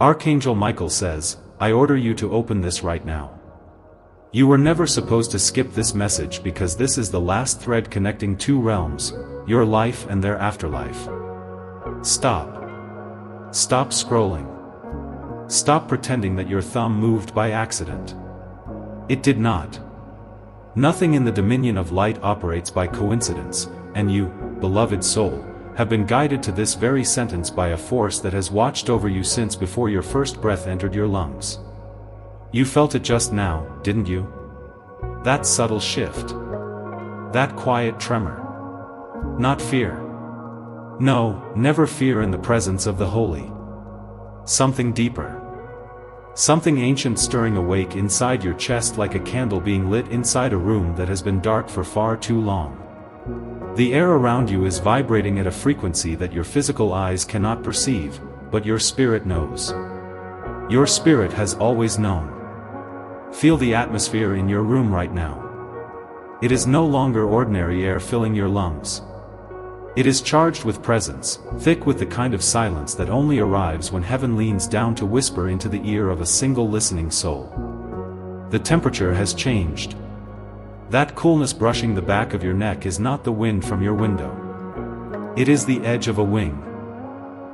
Archangel Michael says, I order you to open this right now. You were never supposed to skip this message because this is the last thread connecting two realms, your life and their afterlife. Stop. Stop scrolling. Stop pretending that your thumb moved by accident. It did not. Nothing in the dominion of light operates by coincidence, and you, beloved soul, have been guided to this very sentence by a force that has watched over you since before your first breath entered your lungs. You felt it just now, didn't you? That subtle shift. That quiet tremor. Not fear. No, never fear in the presence of the holy. Something deeper. Something ancient stirring awake inside your chest like a candle being lit inside a room that has been dark for far too long. The air around you is vibrating at a frequency that your physical eyes cannot perceive, but your spirit knows. Your spirit has always known. Feel the atmosphere in your room right now. It is no longer ordinary air filling your lungs. It is charged with presence, thick with the kind of silence that only arrives when heaven leans down to whisper into the ear of a single listening soul. The temperature has changed. That coolness brushing the back of your neck is not the wind from your window. It is the edge of a wing.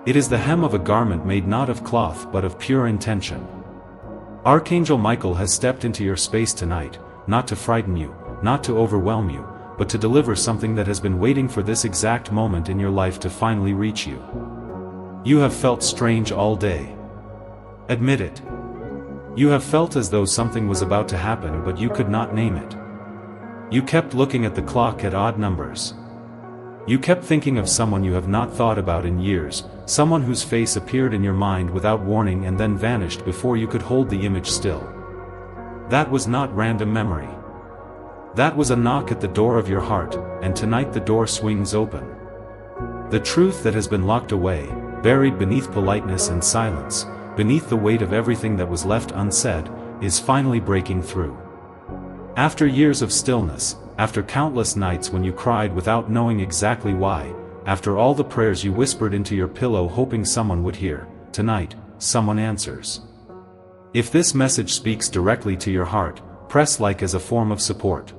It is the hem of a garment made not of cloth but of pure intention. Archangel Michael has stepped into your space tonight, not to frighten you, not to overwhelm you, but to deliver something that has been waiting for this exact moment in your life to finally reach you. You have felt strange all day. Admit it. You have felt as though something was about to happen but you could not name it. You kept looking at the clock at odd numbers. You kept thinking of someone you have not thought about in years, someone whose face appeared in your mind without warning and then vanished before you could hold the image still. That was not random memory. That was a knock at the door of your heart, and tonight the door swings open. The truth that has been locked away, buried beneath politeness and silence, beneath the weight of everything that was left unsaid, is finally breaking through. After years of stillness, after countless nights when you cried without knowing exactly why, after all the prayers you whispered into your pillow hoping someone would hear, tonight, someone answers. If this message speaks directly to your heart, press like as a form of support.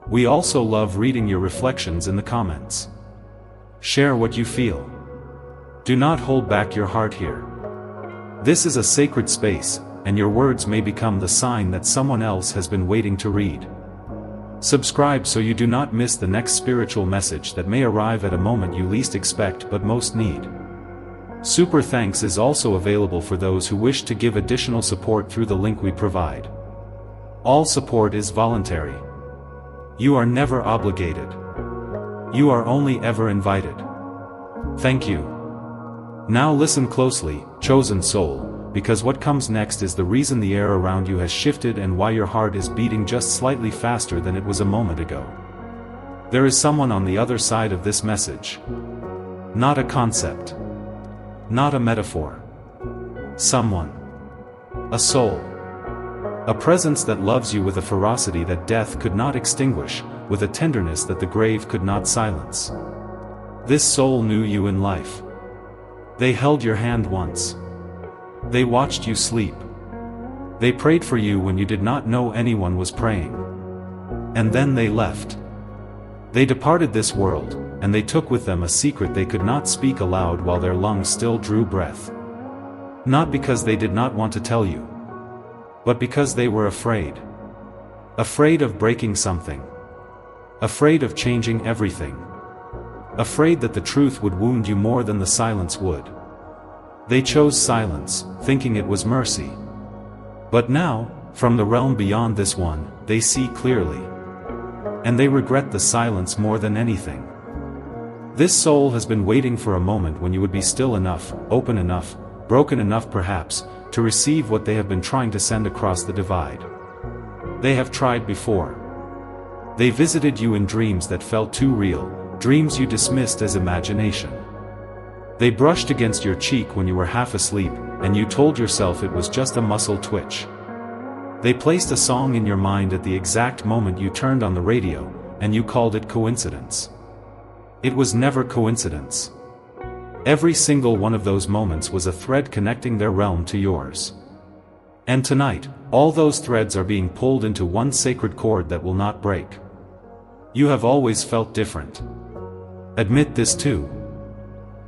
We also love reading your reflections in the comments. Share what you feel. Do not hold back your heart here. This is a sacred space, and your words may become the sign that someone else has been waiting to read. Subscribe so you do not miss the next spiritual message that may arrive at a moment you least expect but most need. Super thanks is also available for those who wish to give additional support through the link we provide. All support is voluntary. You are never obligated. You are only ever invited. Thank you. Now listen closely, chosen soul, because what comes next is the reason the air around you has shifted and why your heart is beating just slightly faster than it was a moment ago. There is someone on the other side of this message. Not a concept. Not a metaphor. Someone. A soul. A presence that loves you with a ferocity that death could not extinguish, with a tenderness that the grave could not silence. This soul knew you in life. They held your hand once. They watched you sleep. They prayed for you when you did not know anyone was praying. And then they left. They departed this world, and they took with them a secret they could not speak aloud while their lungs still drew breath. Not because they did not want to tell you, but because they were afraid. Afraid of breaking something. Afraid of changing everything. Afraid that the truth would wound you more than the silence would. They chose silence, thinking it was mercy. But now, from the realm beyond this one, they see clearly. And they regret the silence more than anything. This soul has been waiting for a moment when you would be still enough, open enough, broken enough perhaps, to receive what they have been trying to send across the divide. They have tried before. They visited you in dreams that felt too real, dreams you dismissed as imagination. They brushed against your cheek when you were half asleep, and you told yourself it was just a muscle twitch. They placed a song in your mind at the exact moment you turned on the radio, and you called it coincidence. It was never coincidence. Every single one of those moments was a thread connecting their realm to yours. And tonight, all those threads are being pulled into one sacred cord that will not break. You have always felt different. Admit this too.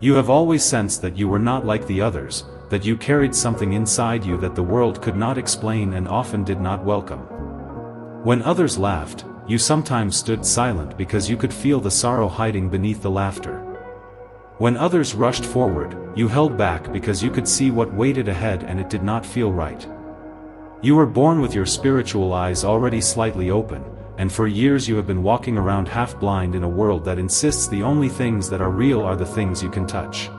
You have always sensed that you were not like the others, that you carried something inside you that the world could not explain and often did not welcome. When others laughed, you sometimes stood silent because you could feel the sorrow hiding beneath the laughter. When others rushed forward, you held back because you could see what waited ahead and it did not feel right. You were born with your spiritual eyes already slightly open, and for years you have been walking around half blind in a world that insists the only things that are real are the things you can touch.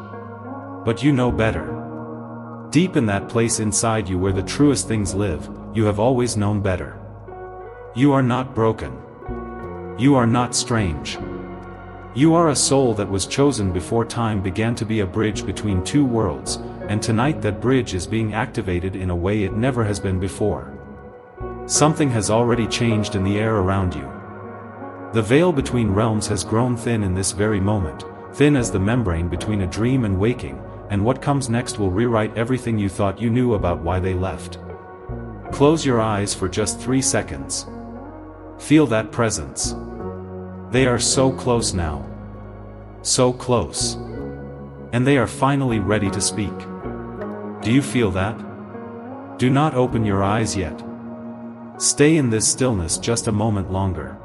But you know better. Deep in that place inside you where the truest things live, you have always known better. You are not broken. You are not strange. You are a soul that was chosen before time began to be a bridge between two worlds, and tonight that bridge is being activated in a way it never has been before. Something has already changed in the air around you. The veil between realms has grown thin in this very moment, thin as the membrane between a dream and waking, and what comes next will rewrite everything you thought you knew about why they left. Close your eyes for just 3 seconds. Feel that presence. They are so close now. So close. And they are finally ready to speak. Do you feel that? Do not open your eyes yet. Stay in this stillness just a moment longer.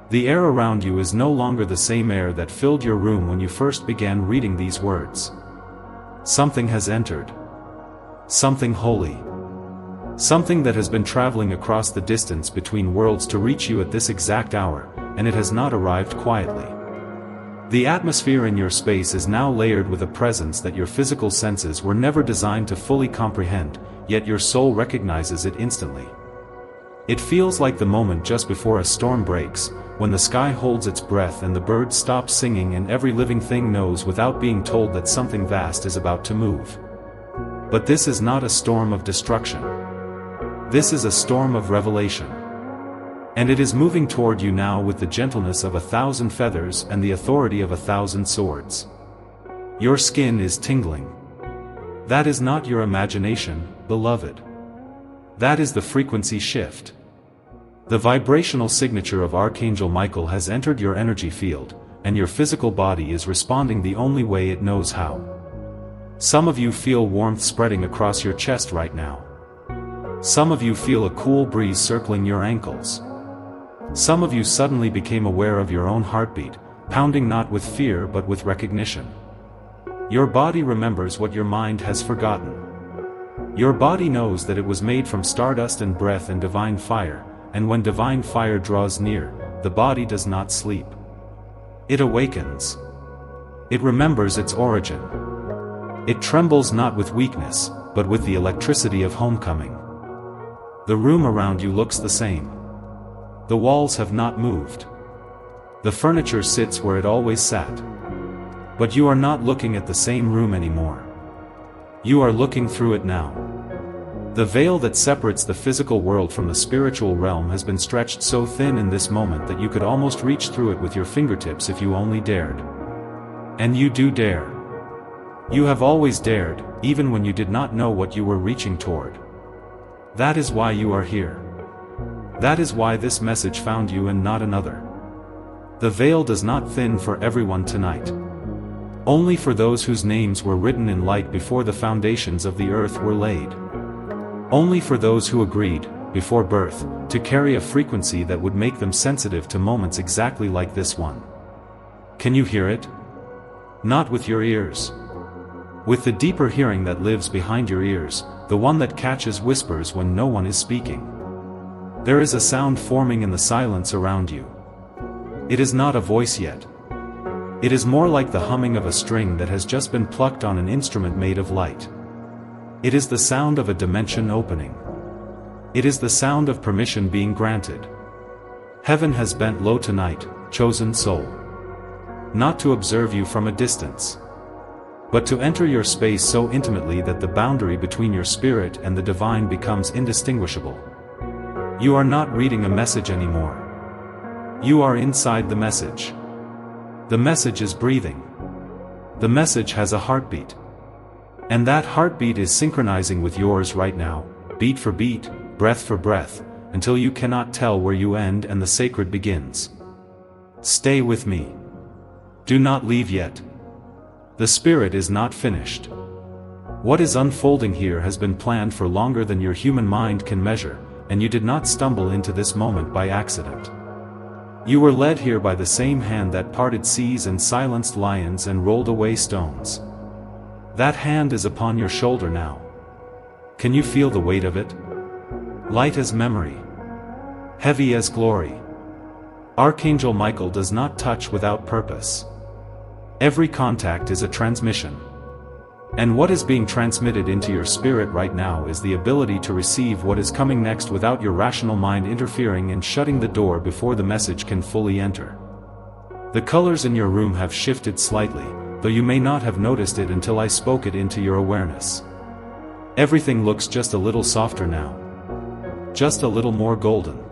The air around you is no longer the same air that filled your room when you first began reading these words. Something has entered. Something holy. Something that has been traveling across the distance between worlds to reach you at this exact hour, and it has not arrived quietly. The atmosphere in your space is now layered with a presence that your physical senses were never designed to fully comprehend, yet your soul recognizes it instantly. It feels like the moment just before a storm breaks, when the sky holds its breath and the birds stop singing and every living thing knows without being told that something vast is about to move. But this is not a storm of destruction. This is a storm of revelation. And it is moving toward you now with the gentleness of 1,000 feathers and the authority of 1,000 swords. Your skin is tingling. That is not your imagination, beloved. That is the frequency shift. The vibrational signature of Archangel Michael has entered your energy field, and your physical body is responding the only way it knows how. Some of you feel warmth spreading across your chest right now. Some of you feel a cool breeze circling your ankles. Some of you suddenly became aware of your own heartbeat, pounding not with fear but with recognition. Your body remembers what your mind has forgotten. Your body knows that it was made from stardust and breath and divine fire, and when divine fire draws near, the body does not sleep. It awakens. It remembers its origin. It trembles not with weakness, but with the electricity of homecoming. The room around you looks the same. The walls have not moved. The furniture sits where it always sat. But you are not looking at the same room anymore. You are looking through it now. The veil that separates the physical world from the spiritual realm has been stretched so thin in this moment that you could almost reach through it with your fingertips if you only dared. And you do dare. You have always dared, even when you did not know what you were reaching toward. That is why you are here. That is why this message found you and not another. The veil does not thin for everyone tonight. Only for those whose names were written in light before the foundations of the earth were laid. Only for those who agreed, before birth, to carry a frequency that would make them sensitive to moments exactly like this one. Can you hear it? Not with your ears. With the deeper hearing that lives behind your ears, the one that catches whispers when no one is speaking. There is a sound forming in the silence around you. It is not a voice yet. It is more like the humming of a string that has just been plucked on an instrument made of light. It is the sound of a dimension opening. It is the sound of permission being granted. Heaven has bent low tonight, chosen soul. Not to observe you from a distance, but to enter your space so intimately that the boundary between your spirit and the divine becomes indistinguishable. You are not reading a message anymore. You are inside the message. The message is breathing. The message has a heartbeat. And that heartbeat is synchronizing with yours right now, beat for beat, breath for breath, until you cannot tell where you end and the sacred begins. Stay with me. Do not leave yet. The spirit is not finished. What is unfolding here has been planned for longer than your human mind can measure, and you did not stumble into this moment by accident. You were led here by the same hand that parted seas and silenced lions and rolled away stones. That hand is upon your shoulder now. Can you feel the weight of it? Light as memory. Heavy as glory. Archangel Michael does not touch without purpose. Every contact is a transmission. And what is being transmitted into your spirit right now is the ability to receive what is coming next without your rational mind interfering and shutting the door before the message can fully enter. The colors in your room have shifted slightly, though you may not have noticed it until I spoke it into your awareness. Everything looks just a little softer now. Just a little more golden.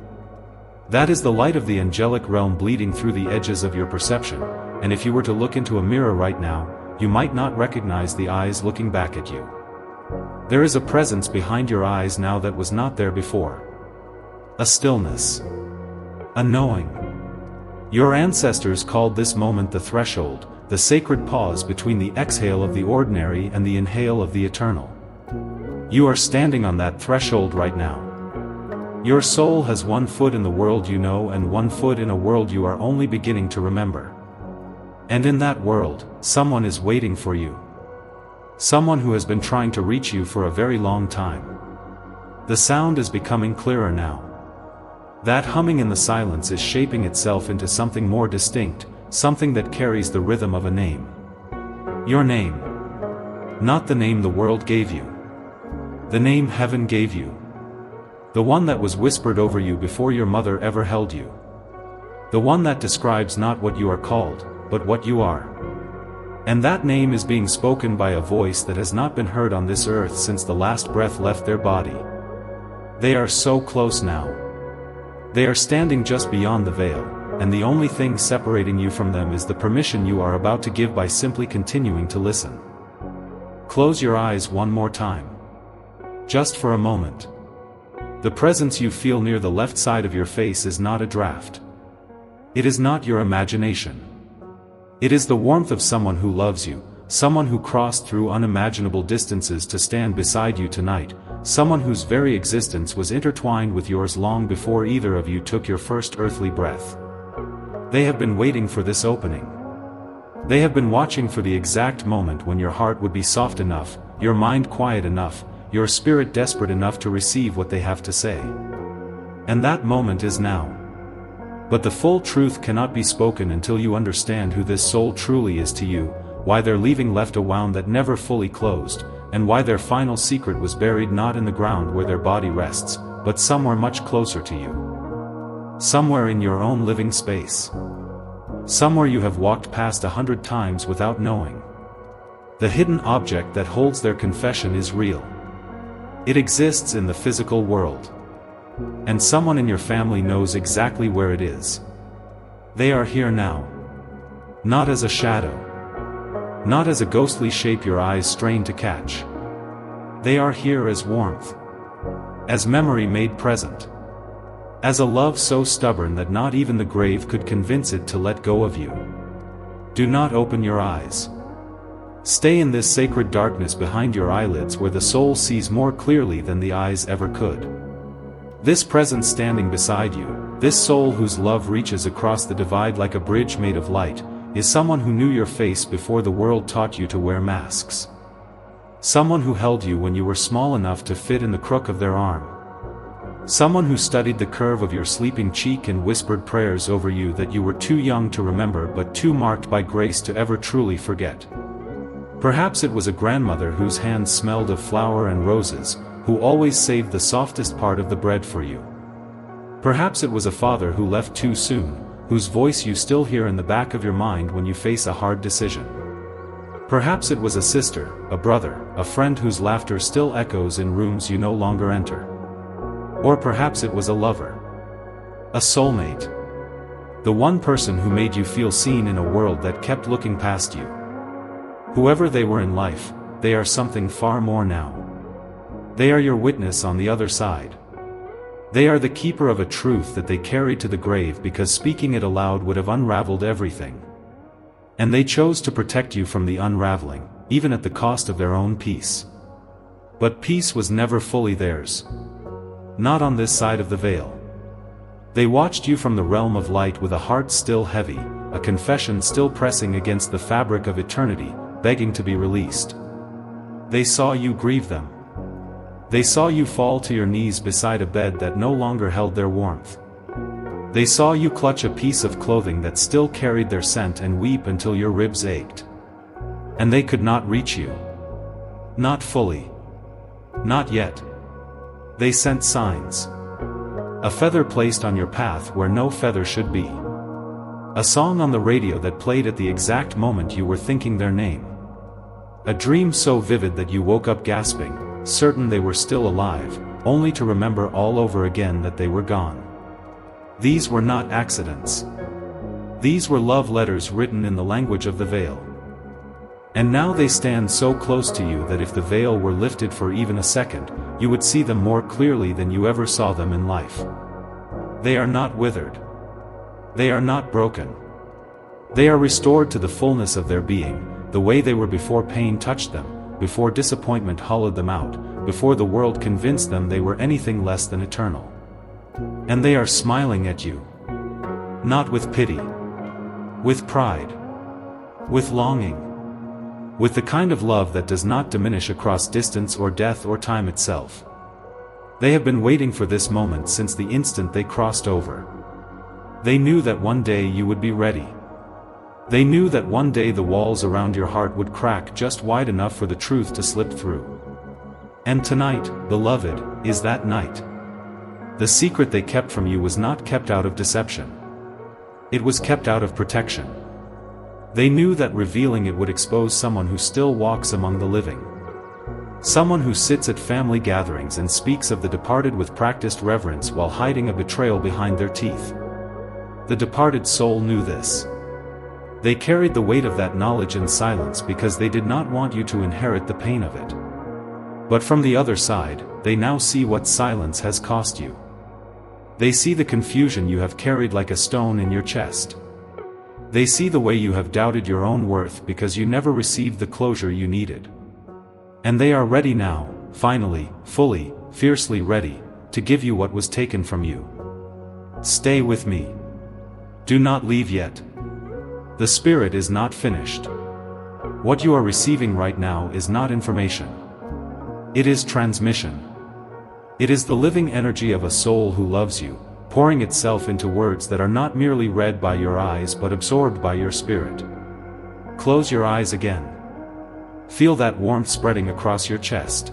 That is the light of the angelic realm bleeding through the edges of your perception, and if you were to look into a mirror right now, you might not recognize the eyes looking back at you. There is a presence behind your eyes now that was not there before. A stillness. A knowing. Your ancestors called this moment the threshold, the sacred pause between the exhale of the ordinary and the inhale of the eternal. You are standing on that threshold right now. Your soul has one foot in the world you know and one foot in a world you are only beginning to remember. And in that world, someone is waiting for you. Someone who has been trying to reach you for a very long time. The sound is becoming clearer now. That humming in the silence is shaping itself into something more distinct, something that carries the rhythm of a name. Your name. Not the name the world gave you. The name heaven gave you. The one that was whispered over you before your mother ever held you. The one that describes not what you are called, but what you are. And that name is being spoken by a voice that has not been heard on this earth since the last breath left their body. They are so close now. They are standing just beyond the veil, and the only thing separating you from them is the permission you are about to give by simply continuing to listen. Close your eyes one more time. Just for a moment. The presence you feel near the left side of your face is not a draft. It is not your imagination. It is the warmth of someone who loves you, someone who crossed through unimaginable distances to stand beside you tonight, someone whose very existence was intertwined with yours long before either of you took your first earthly breath. They have been waiting for this opening. They have been watching for the exact moment when your heart would be soft enough, your mind quiet enough, your spirit desperate enough to receive what they have to say. And that moment is now. But the full truth cannot be spoken until you understand who this soul truly is to you, why their leaving left a wound that never fully closed, and why their final secret was buried not in the ground where their body rests, but somewhere much closer to you. Somewhere in your own living space. Somewhere you have walked past 100 times without knowing. The hidden object that holds their confession is real. It exists in the physical world. And someone in your family knows exactly where it is. They are here now. Not as a shadow. Not as a ghostly shape your eyes strain to catch. They are here as warmth. As memory made present. As a love so stubborn that not even the grave could convince it to let go of you. Do not open your eyes. Stay in this sacred darkness behind your eyelids where the soul sees more clearly than the eyes ever could. This presence standing beside you, this soul whose love reaches across the divide like a bridge made of light, is someone who knew your face before the world taught you to wear masks. Someone who held you when you were small enough to fit in the crook of their arm. Someone who studied the curve of your sleeping cheek and whispered prayers over you that you were too young to remember but too marked by grace to ever truly forget. Perhaps it was a grandmother whose hands smelled of flower and roses, who always saved the softest part of the bread for you. Perhaps it was a father who left too soon, whose voice you still hear in the back of your mind when you face a hard decision. Perhaps it was a sister, a brother, a friend whose laughter still echoes in rooms you no longer enter. Or perhaps it was a lover. A soulmate. The one person who made you feel seen in a world that kept looking past you. Whoever they were in life, they are something far more now. They are your witness on the other side. They are the keeper of a truth that they carried to the grave because speaking it aloud would have unraveled everything. And they chose to protect you from the unraveling, even at the cost of their own peace. But peace was never fully theirs. Not on this side of the veil. They watched you from the realm of light with a heart still heavy, a confession still pressing against the fabric of eternity, begging to be released. They saw you grieve them. They saw you fall to your knees beside a bed that no longer held their warmth. They saw you clutch a piece of clothing that still carried their scent and weep until your ribs ached. And they could not reach you. Not fully. Not yet. They sent signs. A feather placed on your path where no feather should be. A song on the radio that played at the exact moment you were thinking their name. A dream so vivid that you woke up gasping, certain they were still alive, only to remember all over again that they were gone. These were not accidents. These were love letters written in the language of the veil. And now they stand so close to you that if the veil were lifted for even a second, you would see them more clearly than you ever saw them in life. They are not withered. They are not broken. They are restored to the fullness of their being, the way they were before pain touched them, before disappointment hollowed them out, before the world convinced them they were anything less than eternal. And they are smiling at you. Not with pity. With pride. With longing. With the kind of love that does not diminish across distance or death or time itself. They have been waiting for this moment since the instant they crossed over. They knew that one day you would be ready. They knew that one day the walls around your heart would crack just wide enough for the truth to slip through. And tonight, beloved, is that night. The secret they kept from you was not kept out of deception. It was kept out of protection. They knew that revealing it would expose someone who still walks among the living. Someone who sits at family gatherings and speaks of the departed with practiced reverence while hiding a betrayal behind their teeth. The departed soul knew this. They carried the weight of that knowledge in silence because they did not want you to inherit the pain of it. But from the other side, they now see what silence has cost you. They see the confusion you have carried like a stone in your chest. They see the way you have doubted your own worth because you never received the closure you needed. And they are ready now, finally, fully, fiercely ready, to give you what was taken from you. Stay with me. Do not leave yet. The spirit is not finished. What you are receiving right now is not information. It is transmission. It is the living energy of a soul who loves you, pouring itself into words that are not merely read by your eyes but absorbed by your spirit. Close your eyes again. Feel that warmth spreading across your chest.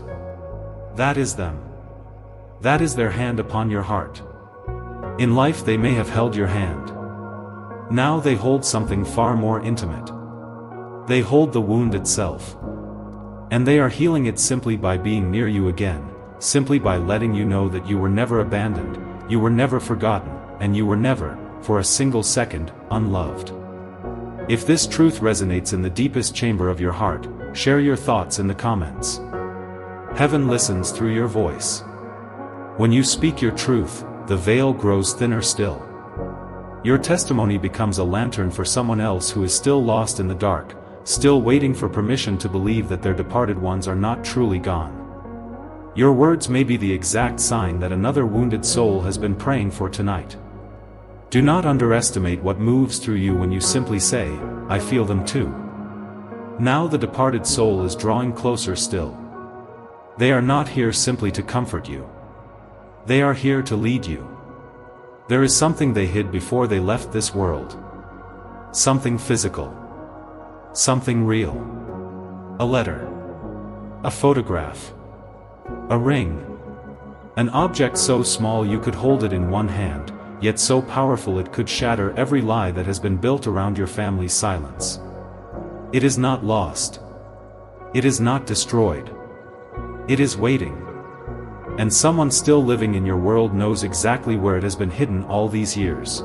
That is them. That is their hand upon your heart. In life they may have held your hand. Now they hold something far more intimate. They hold the wound itself. And they are healing it simply by being near you again, simply by letting you know that you were never abandoned, you were never forgotten, and you were never, for a single second, unloved. If this truth resonates in the deepest chamber of your heart, share your thoughts in the comments. Heaven listens through your voice. When you speak your truth, the veil grows thinner still. Your testimony becomes a lantern for someone else who is still lost in the dark, still waiting for permission to believe that their departed ones are not truly gone. Your words may be the exact sign that another wounded soul has been praying for tonight. Do not underestimate what moves through you when you simply say, "I feel them too." Now the departed soul is drawing closer still. They are not here simply to comfort you. They are here to lead you. There is something they hid before they left this world. Something physical. Something real. A letter. A photograph. A ring. An object so small you could hold it in one hand, yet so powerful it could shatter every lie that has been built around your family's silence. It is not lost. It is not destroyed. It is waiting. And someone still living in your world knows exactly where it has been hidden all these years.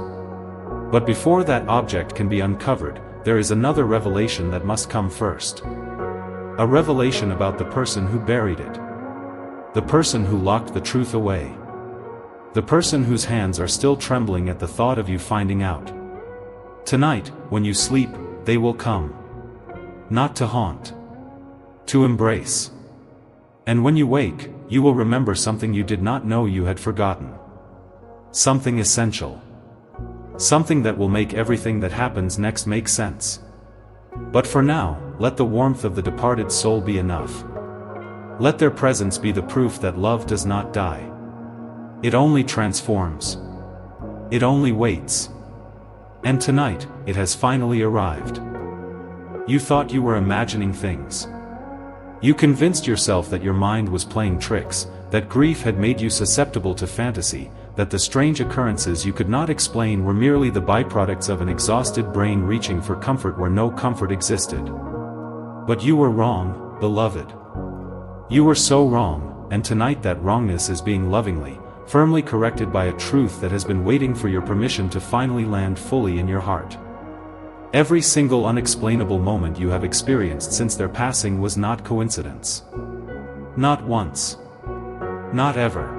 But before that object can be uncovered, there is another revelation that must come first. A revelation about the person who buried it. The person who locked the truth away. The person whose hands are still trembling at the thought of you finding out. Tonight, when you sleep, they will come. Not to haunt. To embrace. And when you wake, you will remember something you did not know you had forgotten. Something essential. Something that will make everything that happens next make sense. But for now, let the warmth of the departed soul be enough. Let their presence be the proof that love does not die. It only transforms. It only waits. And tonight, it has finally arrived. You thought you were imagining things. You convinced yourself that your mind was playing tricks, that grief had made you susceptible to fantasy, that the strange occurrences you could not explain were merely the byproducts of an exhausted brain reaching for comfort where no comfort existed. But you were wrong, beloved. You were so wrong, and tonight that wrongness is being lovingly, firmly corrected by a truth that has been waiting for your permission to finally land fully in your heart. Every single unexplainable moment you have experienced since their passing was not coincidence. Not once. Not ever.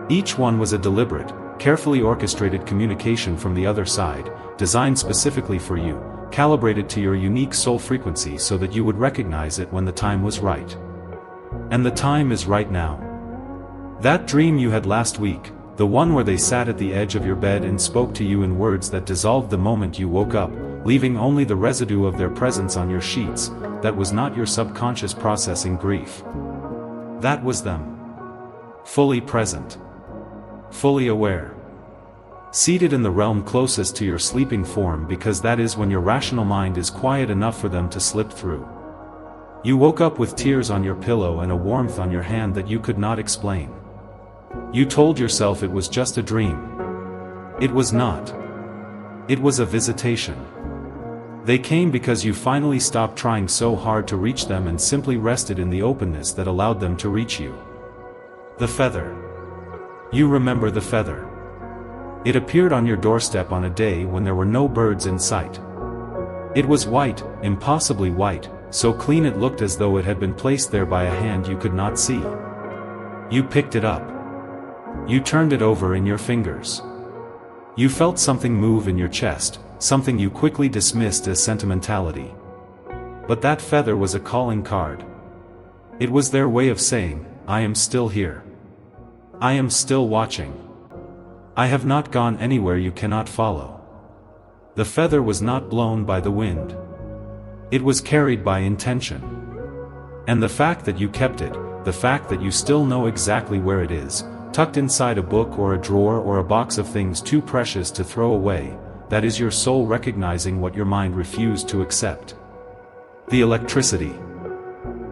Each one was a deliberate, carefully orchestrated communication from the other side, designed specifically for you, calibrated to your unique soul frequency so that you would recognize it when the time was right. And the time is right now. That dream you had last week, the one where they sat at the edge of your bed and spoke to you in words that dissolved the moment you woke up, leaving only the residue of their presence on your sheets, that was not your subconscious processing grief. That was them. Fully present. Fully aware. Seated in the realm closest to your sleeping form because that is when your rational mind is quiet enough for them to slip through. You woke up with tears on your pillow and a warmth on your hand that you could not explain. You told yourself it was just a dream. It was not. It was a visitation. They came because you finally stopped trying so hard to reach them and simply rested in the openness that allowed them to reach you. The feather. You remember the feather. It appeared on your doorstep on a day when there were no birds in sight. It was white, impossibly white, so clean it looked as though it had been placed there by a hand you could not see. You picked it up. You turned it over in your fingers. You felt something move in your chest, something you quickly dismissed as sentimentality. But that feather was a calling card. It was their way of saying, I am still here. I am still watching. I have not gone anywhere you cannot follow. The feather was not blown by the wind. It was carried by intention. And the fact that you kept it, the fact that you still know exactly where it is, tucked inside a book or a drawer or a box of things too precious to throw away, that is your soul recognizing what your mind refused to accept. The electricity.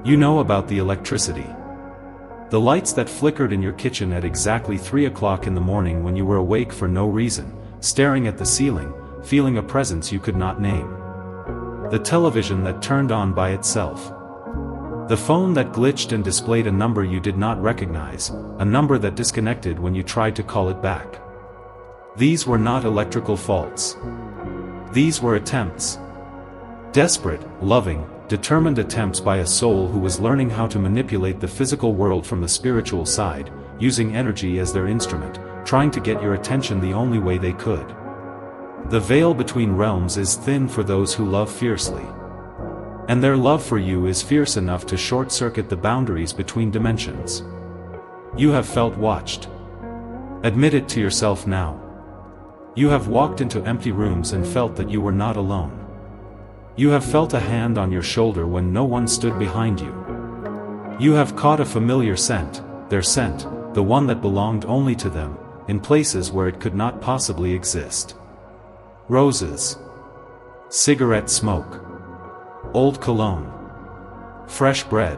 You know about the electricity. The lights that flickered in your kitchen at exactly 3 o'clock in the morning when you were awake for no reason, staring at the ceiling, feeling a presence you could not name. The television that turned on by itself. The phone that glitched and displayed a number you did not recognize, a number that disconnected when you tried to call it back. These were not electrical faults. These were attempts. Desperate, loving, determined attempts by a soul who was learning how to manipulate the physical world from the spiritual side, using energy as their instrument, trying to get your attention the only way they could. The veil between realms is thin for those who love fiercely. And their love for you is fierce enough to short-circuit the boundaries between dimensions. You have felt watched. Admit it to yourself now. You have walked into empty rooms and felt that you were not alone. You have felt a hand on your shoulder when no one stood behind you. You have caught a familiar scent, their scent, the one that belonged only to them, in places where it could not possibly exist. Roses. Cigarette smoke. Old cologne. Fresh bread.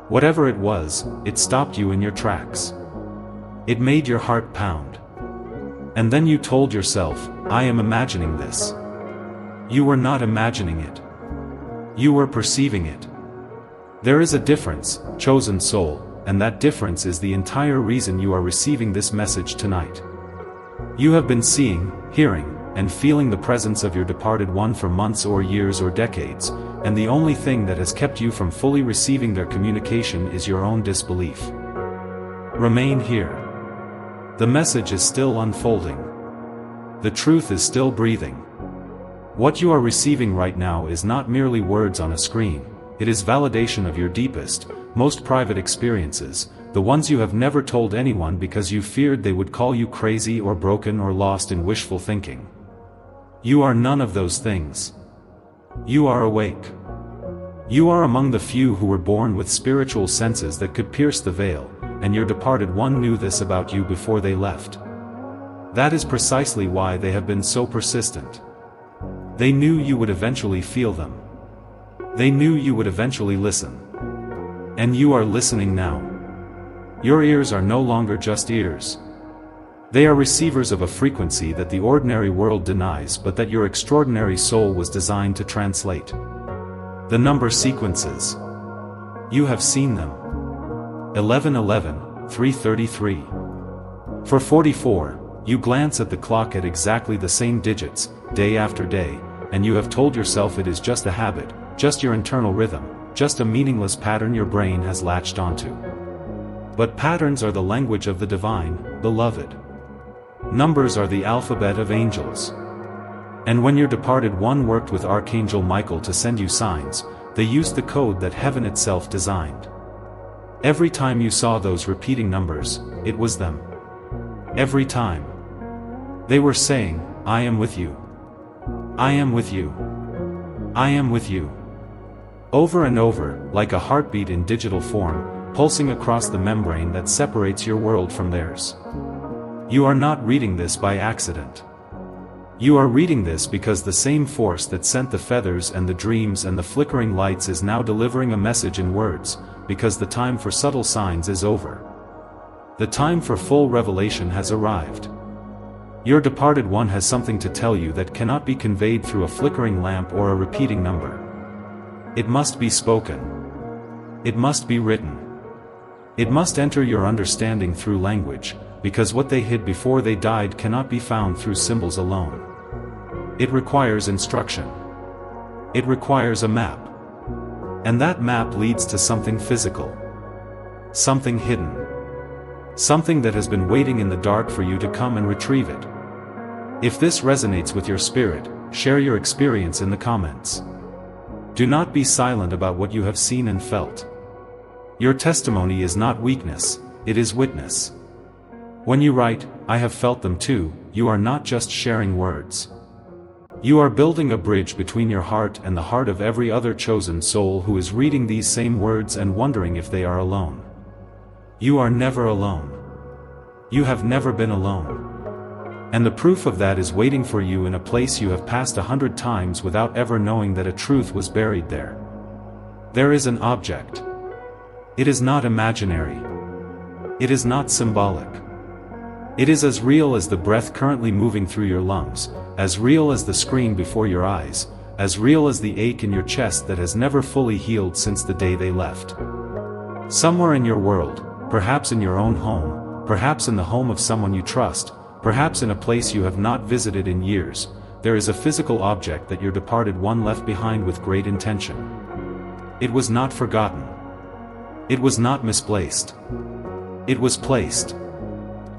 Whatever it was, it stopped you in your tracks. It made your heart pound. And then you told yourself, I am imagining this. You were not imagining it. You were perceiving it. There is a difference, chosen soul, and that difference is the entire reason you are receiving this message tonight. You have been seeing, hearing, and feeling the presence of your departed one for months or years or decades, and the only thing that has kept you from fully receiving their communication is your own disbelief. Remain here. The message is still unfolding. The truth is still breathing. What you are receiving right now is not merely words on a screen, it is validation of your deepest, most private experiences, the ones you have never told anyone because you feared they would call you crazy or broken or lost in wishful thinking. You are none of those things. You are awake. You are among the few who were born with spiritual senses that could pierce the veil, and your departed one knew this about you before they left. That is precisely why they have been so persistent. They knew you would eventually feel them. They knew you would eventually listen. And you are listening now. Your ears are no longer just ears. They are receivers of a frequency that the ordinary world denies but that your extraordinary soul was designed to translate. The number sequences. You have seen them. 1111, 333. For 44, you glance at the clock at exactly the same digits, day after day, and you have told yourself it is just a habit, just your internal rhythm, just a meaningless pattern your brain has latched onto. But patterns are the language of the divine, beloved. Numbers are the alphabet of angels. And when your departed one worked with Archangel Michael to send you signs, they used the code that heaven itself designed. Every time you saw those repeating numbers, it was them. Every time. They were saying, I am with you. I am with you. I am with you. Over and over, like a heartbeat in digital form, pulsing across the membrane that separates your world from theirs. You are not reading this by accident. You are reading this because the same force that sent the feathers and the dreams and the flickering lights is now delivering a message in words, because the time for subtle signs is over. The time for full revelation has arrived. Your departed one has something to tell you that cannot be conveyed through a flickering lamp or a repeating number. It must be spoken. It must be written. It must enter your understanding through language, because what they hid before they died cannot be found through symbols alone. It requires instruction. It requires a map. And that map leads to something physical. Something hidden. Something that has been waiting in the dark for you to come and retrieve it. If this resonates with your spirit, share your experience in the comments. Do not be silent about what you have seen and felt. Your testimony is not weakness, it is witness. When you write, I have felt them too, you are not just sharing words. You are building a bridge between your heart and the heart of every other chosen soul who is reading these same words and wondering if they are alone. You are never alone. You have never been alone. And the proof of that is waiting for you in a place you have passed 100 times without ever knowing that a truth was buried there. There is an object. It is not imaginary. It is not symbolic. It is as real as the breath currently moving through your lungs, as real as the screen before your eyes, as real as the ache in your chest that has never fully healed since the day they left. Somewhere in your world, perhaps in your own home, perhaps in the home of someone you trust, perhaps in a place you have not visited in years, there is a physical object that your departed one left behind with great intention. It was not forgotten. It was not misplaced. It was placed.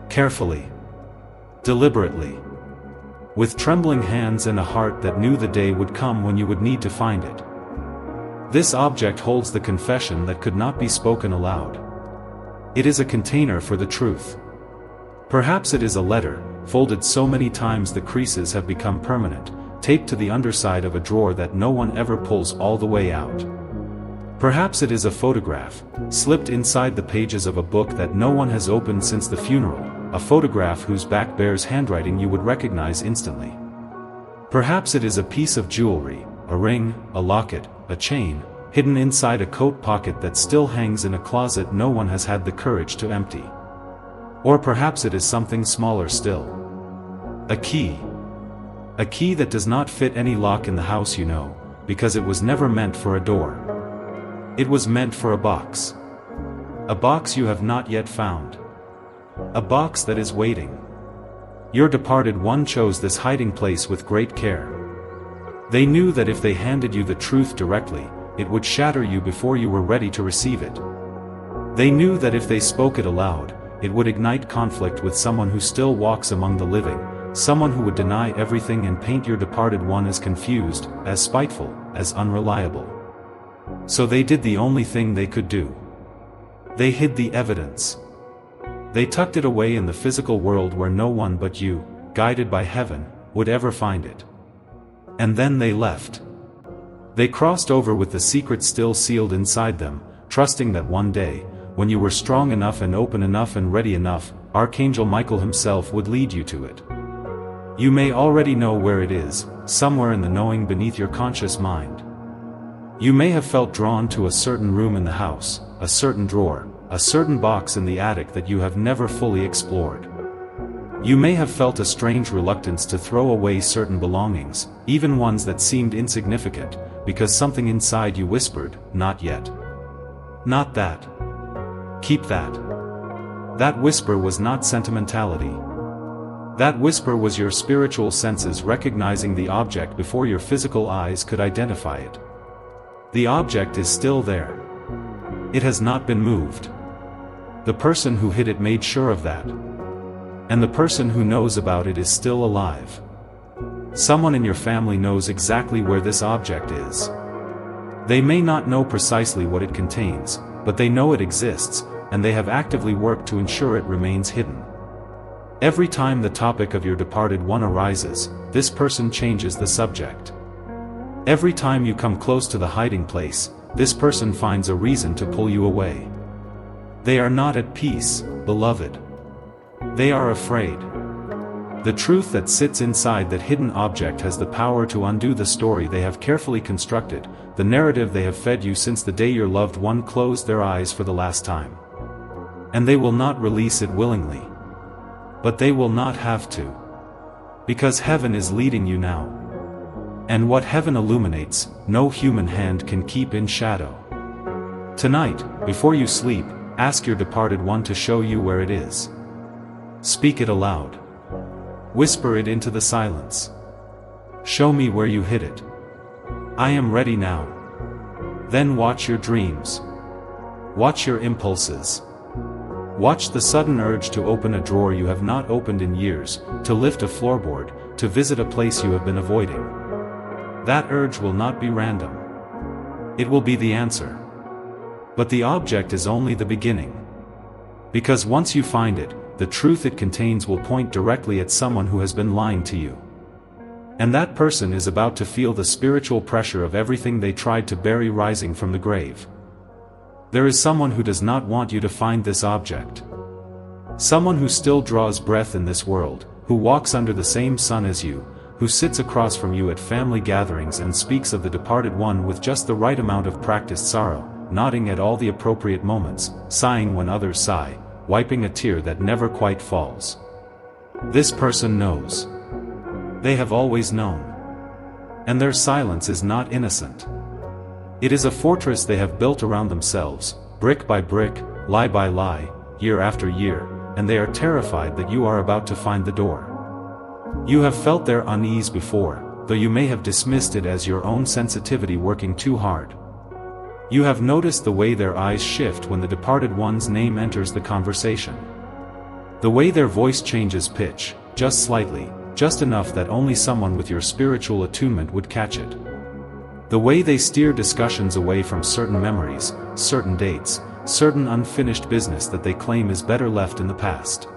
Carefully. Deliberately. With trembling hands and a heart that knew the day would come when you would need to find it. This object holds the confession that could not be spoken aloud. It is a container for the truth. Perhaps it is a letter, folded so many times the creases have become permanent, taped to the underside of a drawer that no one ever pulls all the way out. Perhaps it is a photograph, slipped inside the pages of a book that no one has opened since the funeral, a photograph whose back bears handwriting you would recognize instantly. Perhaps it is a piece of jewelry, a ring, a locket, a chain, hidden inside a coat pocket that still hangs in a closet no one has had the courage to empty. Or perhaps it is something smaller still. A key. A key that does not fit any lock in the house you know, because it was never meant for a door. It was meant for a box. A box you have not yet found. A box that is waiting. Your departed one chose this hiding place with great care. They knew that if they handed you the truth directly, it would shatter you before you were ready to receive it. They knew that if they spoke it aloud, it would ignite conflict with someone who still walks among the living, someone who would deny everything and paint your departed one as confused, as spiteful, as unreliable. So they did the only thing they could do. They hid the evidence. They tucked it away in the physical world where no one but you, guided by heaven, would ever find it. And then they left. They crossed over with the secret still sealed inside them, trusting that one day, when you were strong enough and open enough and ready enough, Archangel Michael himself would lead you to it. You may already know where it is, somewhere in the knowing beneath your conscious mind. You may have felt drawn to a certain room in the house, a certain drawer, a certain box in the attic that you have never fully explored. You may have felt a strange reluctance to throw away certain belongings, even ones that seemed insignificant, because something inside you whispered, "Not yet. Not that. Keep that." That whisper was not sentimentality. That whisper was your spiritual senses recognizing the object before your physical eyes could identify it. The object is still there. It has not been moved. The person who hid it made sure of that. And the person who knows about it is still alive. Someone in your family knows exactly where this object is. They may not know precisely what it contains, but they know it exists, and they have actively worked to ensure it remains hidden. Every time the topic of your departed one arises, this person changes the subject. Every time you come close to the hiding place, this person finds a reason to pull you away. They are not at peace, beloved. They are afraid. The truth that sits inside that hidden object has the power to undo the story they have carefully constructed, the narrative they have fed you since the day your loved one closed their eyes for the last time. And they will not release it willingly. But they will not have to. Because heaven is leading you now. And what heaven illuminates, no human hand can keep in shadow. Tonight, before you sleep, ask your departed one to show you where it is. Speak it aloud. Whisper it into the silence. Show me where you hid it. I am ready now. Then watch your dreams. Watch your impulses. Watch the sudden urge to open a drawer you have not opened in years, to lift a floorboard, to visit a place you have been avoiding. That urge will not be random. It will be the answer. But the object is only the beginning. Because once you find it, the truth it contains will point directly at someone who has been lying to you. And that person is about to feel the spiritual pressure of everything they tried to bury rising from the grave. There is someone who does not want you to find this object. Someone who still draws breath in this world, who walks under the same sun as you, who sits across from you at family gatherings and speaks of the departed one with just the right amount of practiced sorrow, nodding at all the appropriate moments, sighing when others sigh, wiping a tear that never quite falls. This person knows. They have always known. And their silence is not innocent. It is a fortress they have built around themselves, brick by brick, lie by lie, year after year, and they are terrified that you are about to find the door. You have felt their unease before, though you may have dismissed it as your own sensitivity working too hard. You have noticed the way their eyes shift when the departed one's name enters the conversation. The way their voice changes pitch, just slightly, just enough that only someone with your spiritual attunement would catch it. The way they steer discussions away from certain memories, certain dates, certain unfinished business that they claim is better left in the past.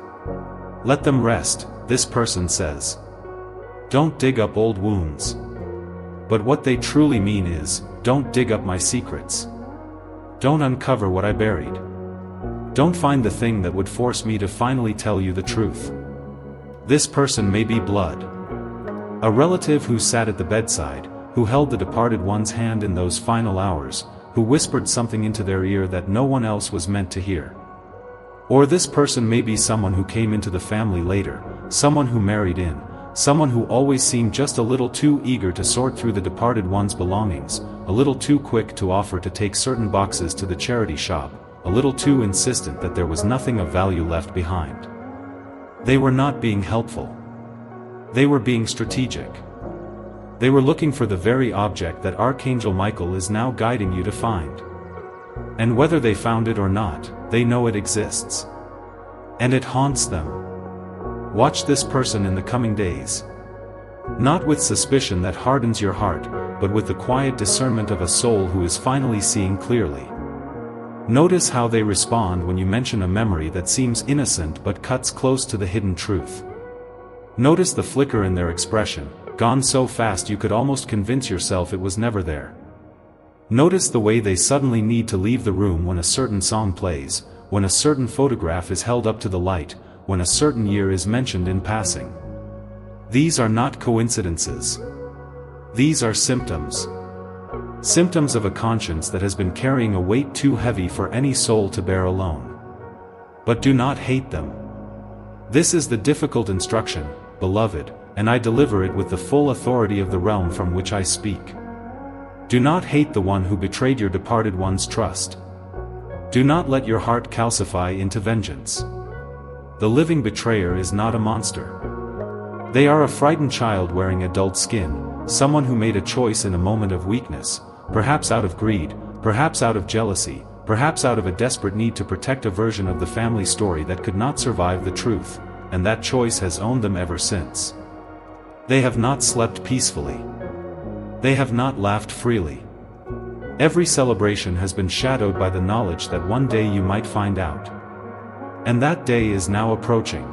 Let them rest, this person says. Don't dig up old wounds. But what they truly mean is, don't dig up my secrets. Don't uncover what I buried. Don't find the thing that would force me to finally tell you the truth. This person may be blood. A relative who sat at the bedside, who held the departed one's hand in those final hours, who whispered something into their ear that no one else was meant to hear. Or this person may be someone who came into the family later, someone who married in, someone who always seemed just a little too eager to sort through the departed one's belongings, a little too quick to offer to take certain boxes to the charity shop, a little too insistent that there was nothing of value left behind. They were not being helpful. They were being strategic. They were looking for the very object that Archangel Michael is now guiding you to find. And whether they found it or not, they know it exists. And it haunts them. Watch this person in the coming days. Not with suspicion that hardens your heart, but with the quiet discernment of a soul who is finally seeing clearly. Notice how they respond when you mention a memory that seems innocent but cuts close to the hidden truth. Notice the flicker in their expression, gone so fast you could almost convince yourself it was never there. Notice the way they suddenly need to leave the room when a certain song plays, when a certain photograph is held up to the light, when a certain year is mentioned in passing. These are not coincidences. These are symptoms. Symptoms of a conscience that has been carrying a weight too heavy for any soul to bear alone. But do not hate them. This is the difficult instruction, beloved, and I deliver it with the full authority of the realm from which I speak. Do not hate the one who betrayed your departed one's trust. Do not let your heart calcify into vengeance. The living betrayer is not a monster. They are a frightened child wearing adult skin, someone who made a choice in a moment of weakness, perhaps out of greed, perhaps out of jealousy, perhaps out of a desperate need to protect a version of the family story that could not survive the truth, and that choice has owned them ever since. They have not slept peacefully. They have not laughed freely. Every celebration has been shadowed by the knowledge that one day you might find out. And that day is now approaching.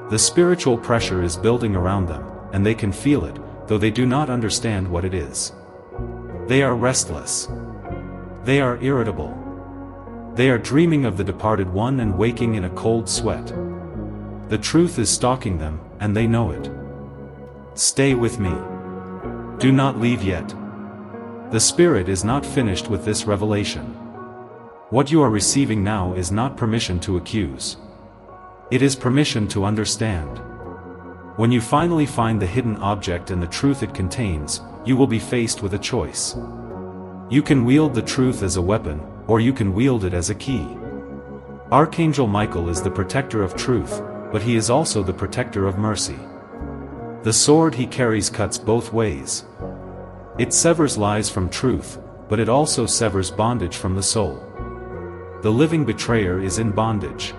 The spiritual pressure is building around them, and they can feel it, though they do not understand what it is. They are restless. They are irritable. They are dreaming of the departed one and waking in a cold sweat. The truth is stalking them, and they know it. Stay with me. Do not leave yet. The Spirit is not finished with this revelation. What you are receiving now is not permission to accuse. It is permission to understand. When you finally find the hidden object and the truth it contains, you will be faced with a choice. You can wield the truth as a weapon, or you can wield it as a key. Archangel Michael is the protector of truth, but he is also the protector of mercy. The sword he carries cuts both ways. It severs lies from truth, but it also severs bondage from the soul. The living betrayer is in bondage.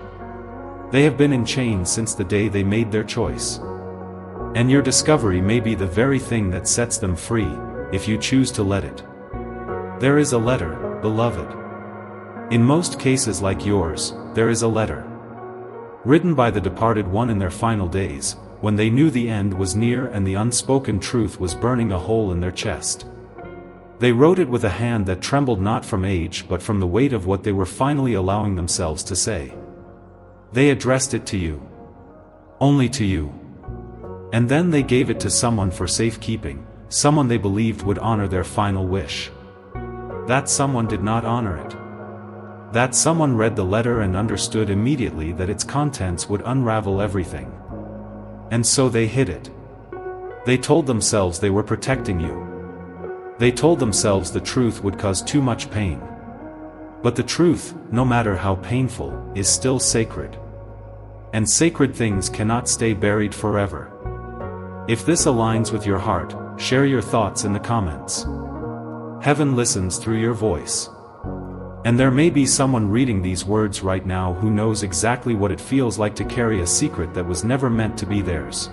They have been in chains since the day they made their choice. And your discovery may be the very thing that sets them free, if you choose to let it. There is a letter, beloved. In most cases like yours, there is a letter. Written by the departed one in their final days, when they knew the end was near and the unspoken truth was burning a hole in their chest. They wrote it with a hand that trembled not from age but from the weight of what they were finally allowing themselves to say. They addressed it to you. Only to you. And then they gave it to someone for safekeeping, someone they believed would honor their final wish. That someone did not honor it. That someone read the letter and understood immediately that its contents would unravel everything. And so they hid it. They told themselves they were protecting you. They told themselves the truth would cause too much pain. But the truth, no matter how painful, is still sacred. And sacred things cannot stay buried forever. If this aligns with your heart, share your thoughts in the comments. Heaven listens through your voice. And there may be someone reading these words right now who knows exactly what it feels like to carry a secret that was never meant to be theirs.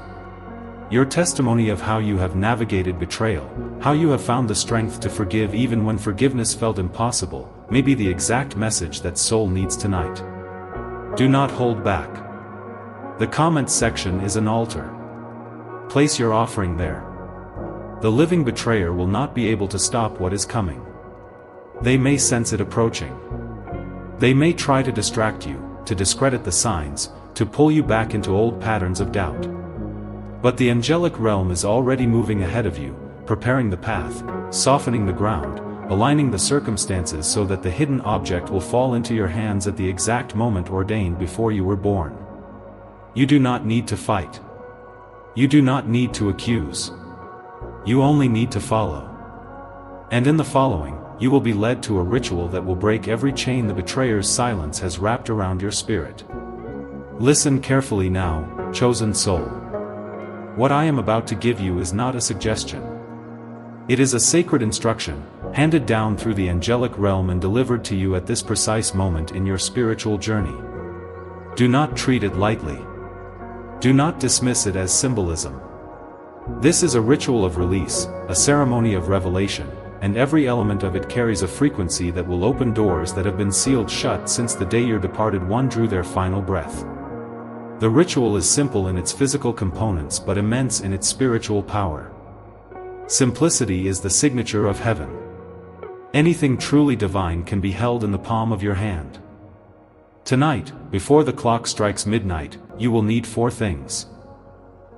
Your testimony of how you have navigated betrayal, how you have found the strength to forgive even when forgiveness felt impossible, may be the exact message that soul needs tonight. Do not hold back. The comments section is an altar. Place your offering there. The living betrayer will not be able to stop what is coming. They may sense it approaching. They may try to distract you, to discredit the signs, to pull you back into old patterns of doubt. But the angelic realm is already moving ahead of you, preparing the path, softening the ground, aligning the circumstances so that the hidden object will fall into your hands at the exact moment ordained before you were born. You do not need to fight. You do not need to accuse. You only need to follow. And in the following, you will be led to a ritual that will break every chain the betrayer's silence has wrapped around your spirit. Listen carefully now, chosen soul. What I am about to give you is not a suggestion. It is a sacred instruction, handed down through the angelic realm and delivered to you at this precise moment in your spiritual journey. Do not treat it lightly. Do not dismiss it as symbolism. This is a ritual of release, a ceremony of revelation, and every element of it carries a frequency that will open doors that have been sealed shut since the day your departed one drew their final breath. The ritual is simple in its physical components but immense in its spiritual power. Simplicity is the signature of heaven. Anything truly divine can be held in the palm of your hand. Tonight, before the clock strikes midnight, you will need 4 things.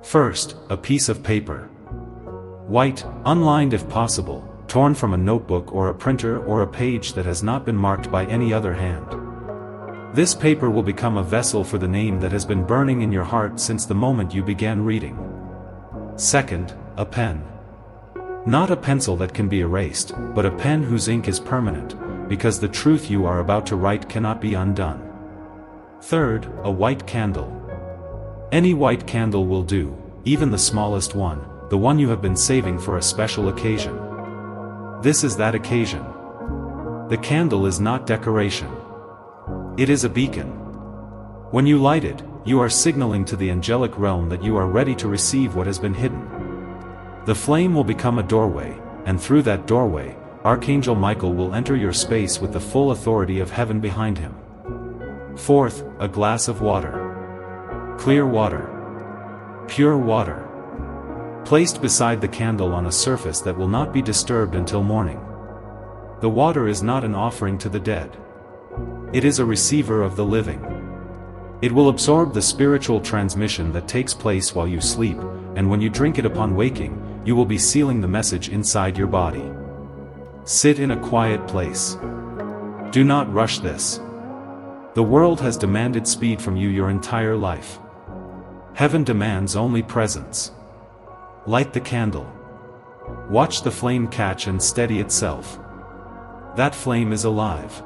First, a piece of paper. White, unlined if possible, torn from a notebook or a printer or a page that has not been marked by any other hand. This paper will become a vessel for the name that has been burning in your heart since the moment you began reading. Second, a pen. Not a pencil that can be erased, but a pen whose ink is permanent, because the truth you are about to write cannot be undone. Third, a white candle. Any white candle will do, even the smallest one, the one you have been saving for a special occasion. This is that occasion. The candle is not decoration. It is a beacon. When you light it, you are signaling to the angelic realm that you are ready to receive what has been hidden. The flame will become a doorway, and through that doorway, Archangel Michael will enter your space with the full authority of heaven behind him. Fourth, a glass of water. Clear water. Pure water. Placed beside the candle on a surface that will not be disturbed until morning. The water is not an offering to the dead. It is a receiver of the living. It will absorb the spiritual transmission that takes place while you sleep, and when you drink it upon waking, you will be sealing the message inside your body. Sit in a quiet place. Do not rush this. The world has demanded speed from you your entire life. Heaven demands only presence. Light the candle. Watch the flame catch and steady itself. That flame is alive.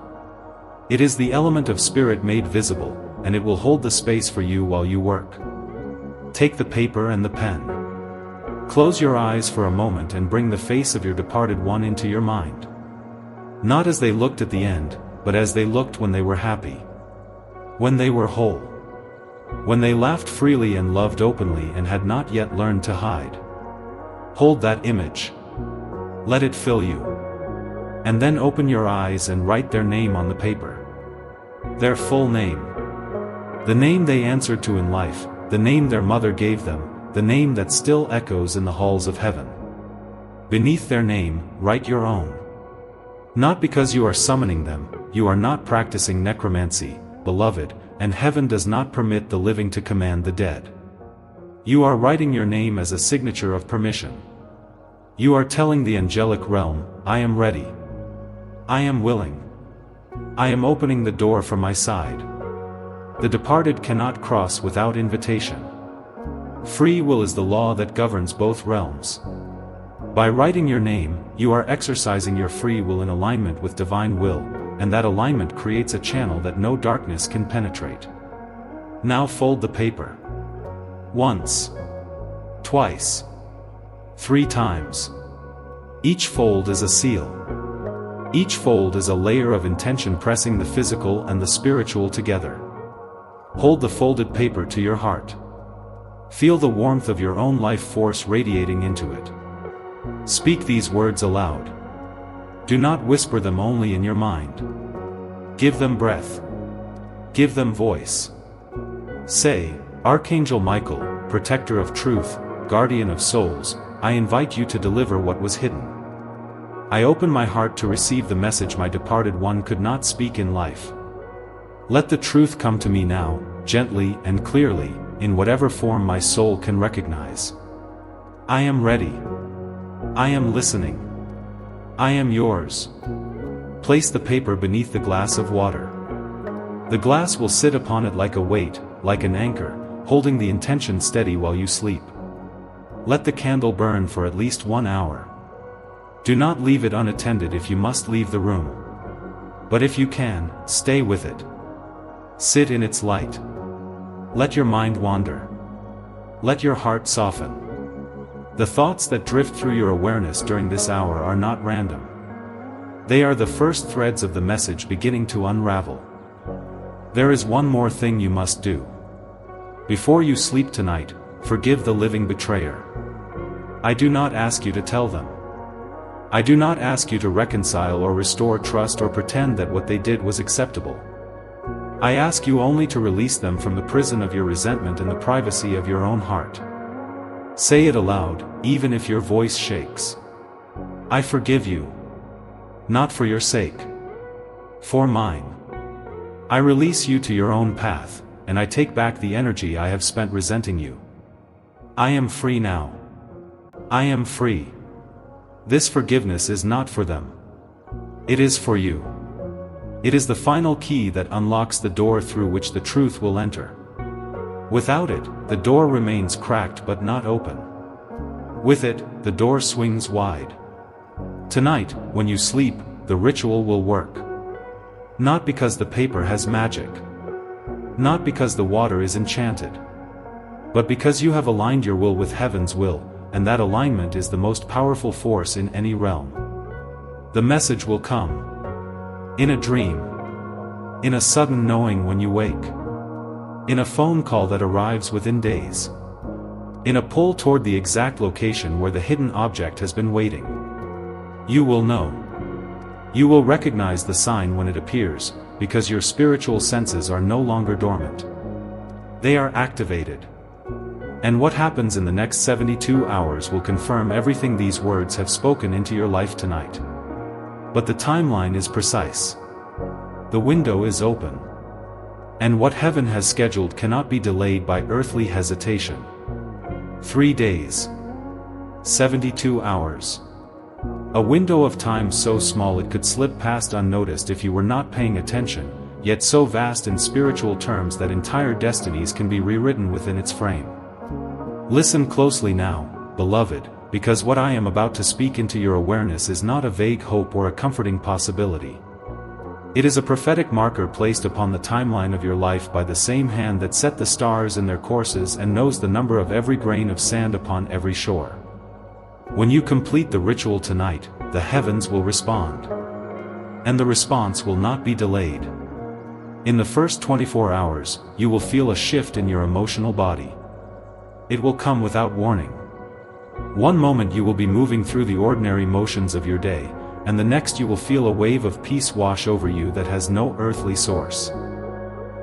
It is the element of spirit made visible, and it will hold the space for you while you work. Take the paper and the pen. Close your eyes for a moment and bring the face of your departed one into your mind. Not as they looked at the end, but as they looked when they were happy. When they were whole. When they laughed freely and loved openly and had not yet learned to hide. Hold that image. Let it fill you. And then open your eyes and write their name on the paper. Their full name. The name they answered to in life, the name their mother gave them, the name that still echoes in the halls of heaven. Beneath their name, write your own. Not because you are summoning them, you are not practicing necromancy, beloved, and heaven does not permit the living to command the dead. You are writing your name as a signature of permission. You are telling the angelic realm, I am ready. I am willing. I am opening the door from my side. The departed cannot cross without invitation. Free will is the law that governs both realms. By writing your name, you are exercising your free will in alignment with divine will, and that alignment creates a channel that no darkness can penetrate. Now fold the paper. Once. Twice. 3 times. Each fold is a seal. Each fold is a layer of intention pressing the physical and the spiritual together. Hold the folded paper to your heart. Feel the warmth of your own life force radiating into it. Speak these words aloud. Do not whisper them only in your mind. Give them breath. Give them voice. Say, Archangel Michael, protector of truth, guardian of souls, I invite you to deliver what was hidden. I open my heart to receive the message my departed one could not speak in life. Let the truth come to me now, gently and clearly, in whatever form my soul can recognize. I am ready. I am listening. I am yours. Place the paper beneath the glass of water. The glass will sit upon it like a weight, like an anchor, holding the intention steady while you sleep. Let the candle burn for at least 1 hour. Do not leave it unattended if you must leave the room. But if you can, stay with it. Sit in its light. Let your mind wander. Let your heart soften. The thoughts that drift through your awareness during this hour are not random. They are the first threads of the message beginning to unravel. There is one more thing you must do. Before you sleep tonight, forgive the living betrayer. I do not ask you to tell them. I do not ask you to reconcile or restore trust or pretend that what they did was acceptable. I ask you only to release them from the prison of your resentment in the privacy of your own heart. Say it aloud, even if your voice shakes. I forgive you. Not for your sake. For mine. I release you to your own path, and I take back the energy I have spent resenting you. I am free now. I am free. This forgiveness is not for them. It is for you. It is the final key that unlocks the door through which the truth will enter. Without it, the door remains cracked but not open. With it, the door swings wide. Tonight, when you sleep, the ritual will work. Not because the paper has magic. Not because the water is enchanted. But because you have aligned your will with heaven's will, and that alignment is the most powerful force in any realm. The message will come. In a dream. In a sudden knowing when you wake. In a phone call that arrives within days. In a pull toward the exact location where the hidden object has been waiting. You will know. You will recognize the sign when it appears, because your spiritual senses are no longer dormant. They are activated. And what happens in the next 72 hours will confirm everything these words have spoken into your life tonight. But the timeline is precise. The window is open. And what heaven has scheduled cannot be delayed by earthly hesitation. 3 days. 72 hours. A window of time so small it could slip past unnoticed if you were not paying attention, yet so vast in spiritual terms that entire destinies can be rewritten within its frame. Listen closely now, beloved, because what I am about to speak into your awareness is not a vague hope or a comforting possibility. It is a prophetic marker placed upon the timeline of your life by the same hand that set the stars in their courses and knows the number of every grain of sand upon every shore. When you complete the ritual tonight, the heavens will respond. And the response will not be delayed. In the first 24 hours, you will feel a shift in your emotional body. It will come without warning. One moment you will be moving through the ordinary motions of your day, and the next you will feel a wave of peace wash over you that has no earthly source.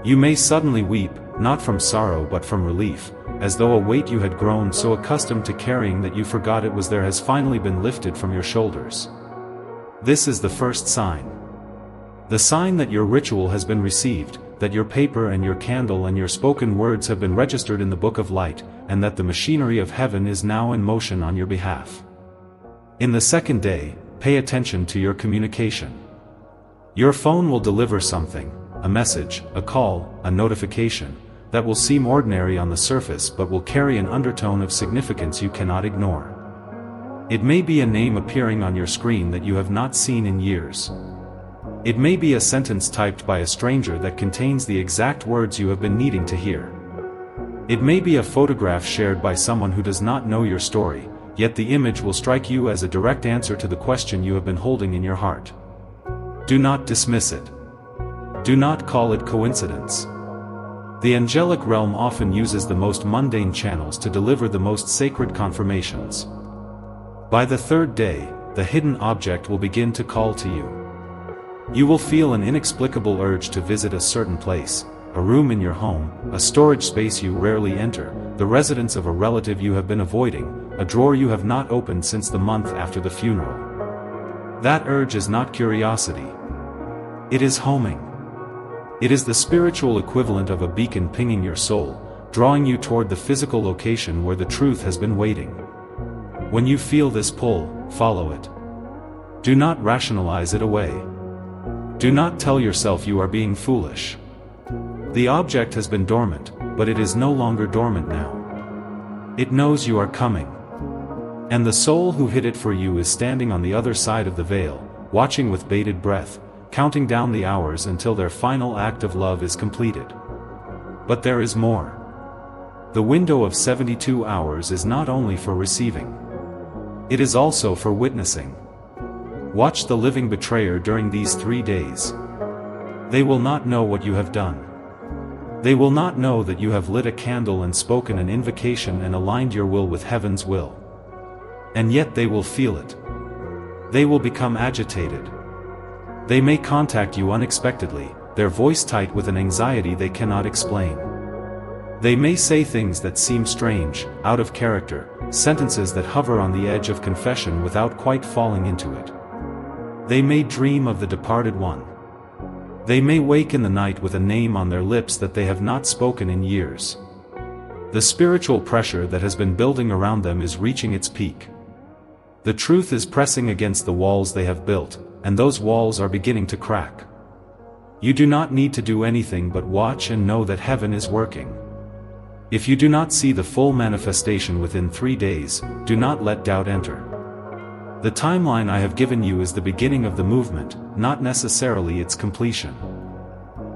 You may suddenly weep, not from sorrow but from relief, as though a weight you had grown so accustomed to carrying that you forgot it was there has finally been lifted from your shoulders. This is the first sign. The sign that your ritual has been received, that your paper and your candle and your spoken words have been registered in the book of light, and that the machinery of heaven is now in motion on your behalf. In the second day, pay attention to your communication. Your phone will deliver something, a message, a call, a notification, that will seem ordinary on the surface but will carry an undertone of significance you cannot ignore. It may be a name appearing on your screen that you have not seen in years. It may be a sentence typed by a stranger that contains the exact words you have been needing to hear. It may be a photograph shared by someone who does not know your story, yet the image will strike you as a direct answer to the question you have been holding in your heart. Do not dismiss it. Do not call it coincidence. The angelic realm often uses the most mundane channels to deliver the most sacred confirmations. By the third day, the hidden object will begin to call to you. You will feel an inexplicable urge to visit a certain place, a room in your home, a storage space you rarely enter, the residence of a relative you have been avoiding, a drawer you have not opened since the month after the funeral. That urge is not curiosity. It is homing. It is the spiritual equivalent of a beacon pinging your soul, drawing you toward the physical location where the truth has been waiting. When you feel this pull, follow it. Do not rationalize it away. Do not tell yourself you are being foolish. The object has been dormant, but it is no longer dormant now. It knows you are coming. And the soul who hid it for you is standing on the other side of the veil, watching with bated breath, counting down the hours until their final act of love is completed. But there is more. The window of 72 hours is not only for receiving. It is also for witnessing. Watch the living betrayer during these 3 days. They will not know what you have done. They will not know that you have lit a candle and spoken an invocation and aligned your will with heaven's will. And yet they will feel it. They will become agitated. They may contact you unexpectedly, their voice tight with an anxiety they cannot explain. They may say things that seem strange, out of character, sentences that hover on the edge of confession without quite falling into it. They may dream of the departed one. They may wake in the night with a name on their lips that they have not spoken in years. The spiritual pressure that has been building around them is reaching its peak. The truth is pressing against the walls they have built, and those walls are beginning to crack. You do not need to do anything but watch and know that heaven is working. If you do not see the full manifestation within 3 days, do not let doubt enter. The timeline I have given you is the beginning of the movement, not necessarily its completion.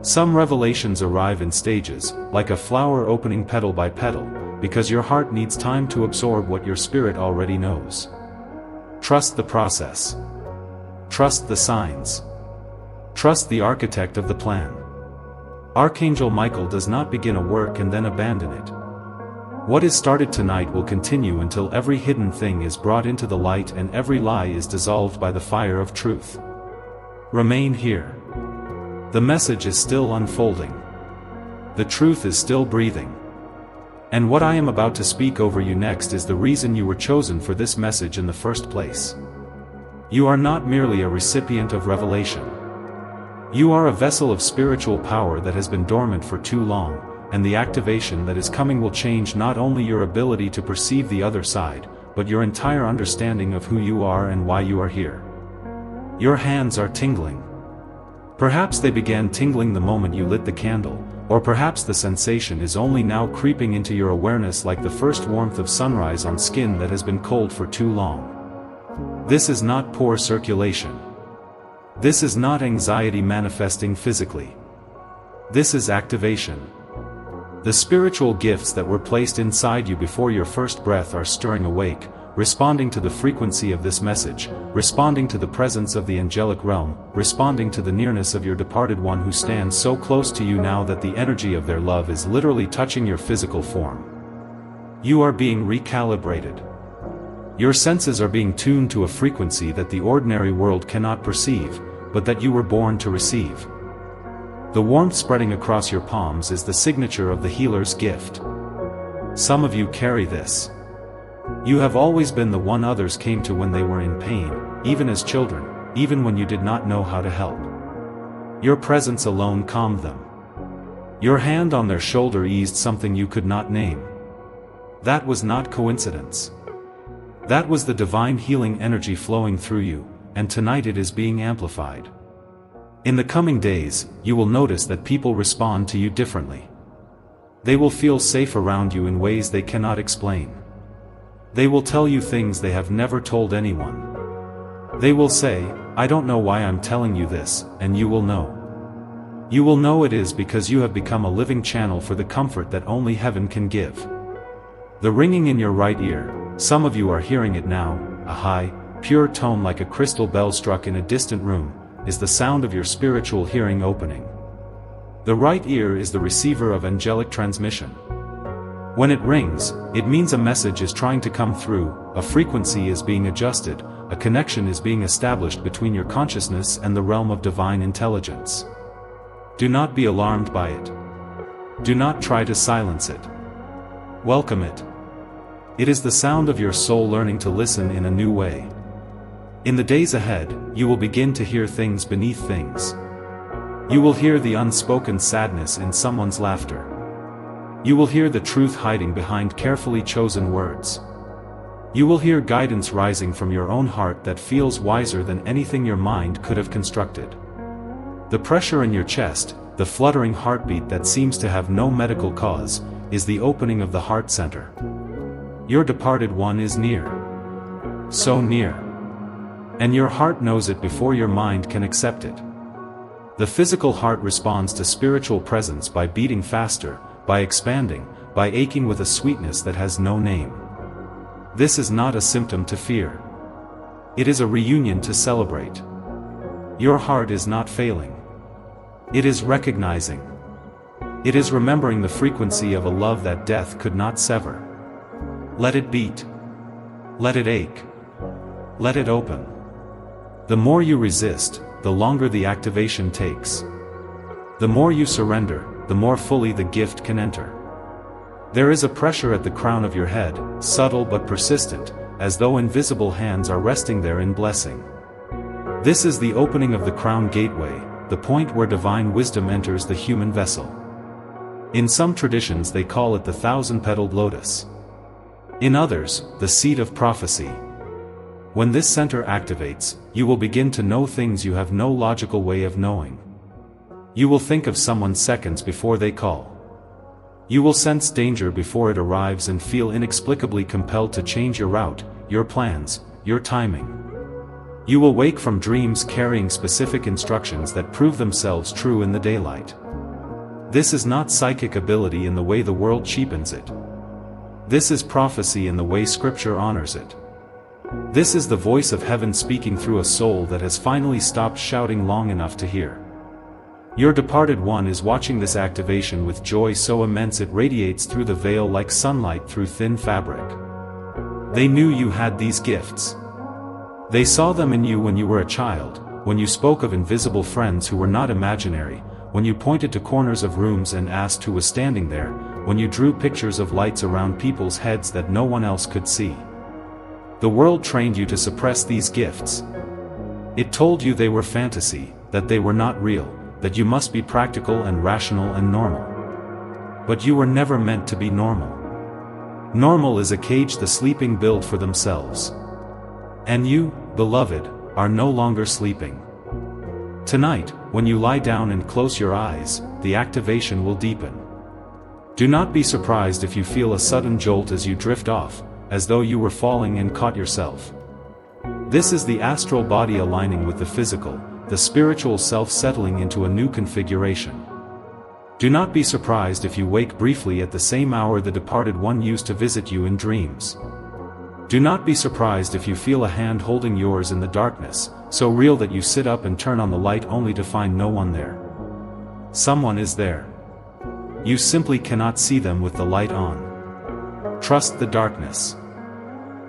Some revelations arrive in stages, like a flower opening petal by petal, because your heart needs time to absorb what your spirit already knows. Trust the process. Trust the signs. Trust the architect of the plan. Archangel Michael does not begin a work and then abandon it. What is started tonight will continue until every hidden thing is brought into the light and every lie is dissolved by the fire of truth. Remain here. The message is still unfolding. The truth is still breathing. And what I am about to speak over you next is the reason you were chosen for this message in the first place. You are not merely a recipient of revelation. You are a vessel of spiritual power that has been dormant for too long, and the activation that is coming will change not only your ability to perceive the other side, but your entire understanding of who you are and why you are here. Your hands are tingling. Perhaps they began tingling the moment you lit the candle, or perhaps the sensation is only now creeping into your awareness like the first warmth of sunrise on skin that has been cold for too long. This is not poor circulation. This is not anxiety manifesting physically. This is activation. The spiritual gifts that were placed inside you before your first breath are stirring awake, responding to the frequency of this message, responding to the presence of the angelic realm, responding to the nearness of your departed one who stands so close to you now that the energy of their love is literally touching your physical form. You are being recalibrated. Your senses are being tuned to a frequency that the ordinary world cannot perceive, but that you were born to receive. The warmth spreading across your palms is the signature of the healer's gift. Some of you carry this. You have always been the one others came to when they were in pain, even as children, even when you did not know how to help. Your presence alone calmed them. Your hand on their shoulder eased something you could not name. That was not coincidence. That was the divine healing energy flowing through you, and tonight it is being amplified. In the coming days, you will notice that people respond to you differently. They will feel safe around you in ways they cannot explain. They will tell you things they have never told anyone. They will say, "I don't know why I'm telling you this," and you will know. You will know it is because you have become a living channel for the comfort that only heaven can give. The ringing in your right ear, some of you are hearing it now, a high, pure tone like a crystal bell struck in a distant room, is the sound of your spiritual hearing opening. The right ear is the receiver of angelic transmission. When it rings, it means a message is trying to come through, a frequency is being adjusted, a connection is being established between your consciousness and the realm of divine intelligence. Do not be alarmed by it. Do not try to silence it. Welcome it. It is the sound of your soul learning to listen in a new way. In the days ahead, you will begin to hear things beneath things. You will hear the unspoken sadness in someone's laughter. You will hear the truth hiding behind carefully chosen words. You will hear guidance rising from your own heart that feels wiser than anything your mind could have constructed. The pressure in your chest, the fluttering heartbeat that seems to have no medical cause, is the opening of the heart center. Your departed one is near. So near. And your heart knows it before your mind can accept it. The physical heart responds to spiritual presence by beating faster, by expanding, by aching with a sweetness that has no name. This is not a symptom to fear. It is a reunion to celebrate. Your heart is not failing. It is recognizing. It is remembering the frequency of a love that death could not sever. Let it beat. Let it ache. Let it open. The more you resist, the longer the activation takes. The more you surrender, the more fully the gift can enter. There is a pressure at the crown of your head, subtle but persistent, as though invisible hands are resting there in blessing. This is the opening of the crown gateway, the point where divine wisdom enters the human vessel. In some traditions they call it the thousand-petaled lotus. In others, the seat of prophecy. When this center activates, you will begin to know things you have no logical way of knowing. You will think of someone seconds before they call. You will sense danger before it arrives and feel inexplicably compelled to change your route, your plans, your timing. You will wake from dreams carrying specific instructions that prove themselves true in the daylight. This is not psychic ability in the way the world cheapens it. This is prophecy in the way Scripture honors it. This is the voice of heaven speaking through a soul that has finally stopped shouting long enough to hear. Your departed one is watching this activation with joy so immense it radiates through the veil like sunlight through thin fabric. They knew you had these gifts. They saw them in you when you were a child, when you spoke of invisible friends who were not imaginary, when you pointed to corners of rooms and asked who was standing there, when you drew pictures of lights around people's heads that no one else could see. The world trained you to suppress these gifts. It told you they were fantasy, that they were not real, that you must be practical and rational and normal. But you were never meant to be normal. Normal is a cage the sleeping build for themselves. And you, beloved, are no longer sleeping. Tonight, when you lie down and close your eyes, the activation will deepen. Do not be surprised if you feel a sudden jolt as you drift off, as though you were falling and caught yourself. This is the astral body aligning with the physical, the spiritual self settling into a new configuration. Do not be surprised if you wake briefly at the same hour the departed one used to visit you in dreams. Do not be surprised if you feel a hand holding yours in the darkness, so real that you sit up and turn on the light only to find no one there. Someone is there. You simply cannot see them with the light on. Trust the darkness.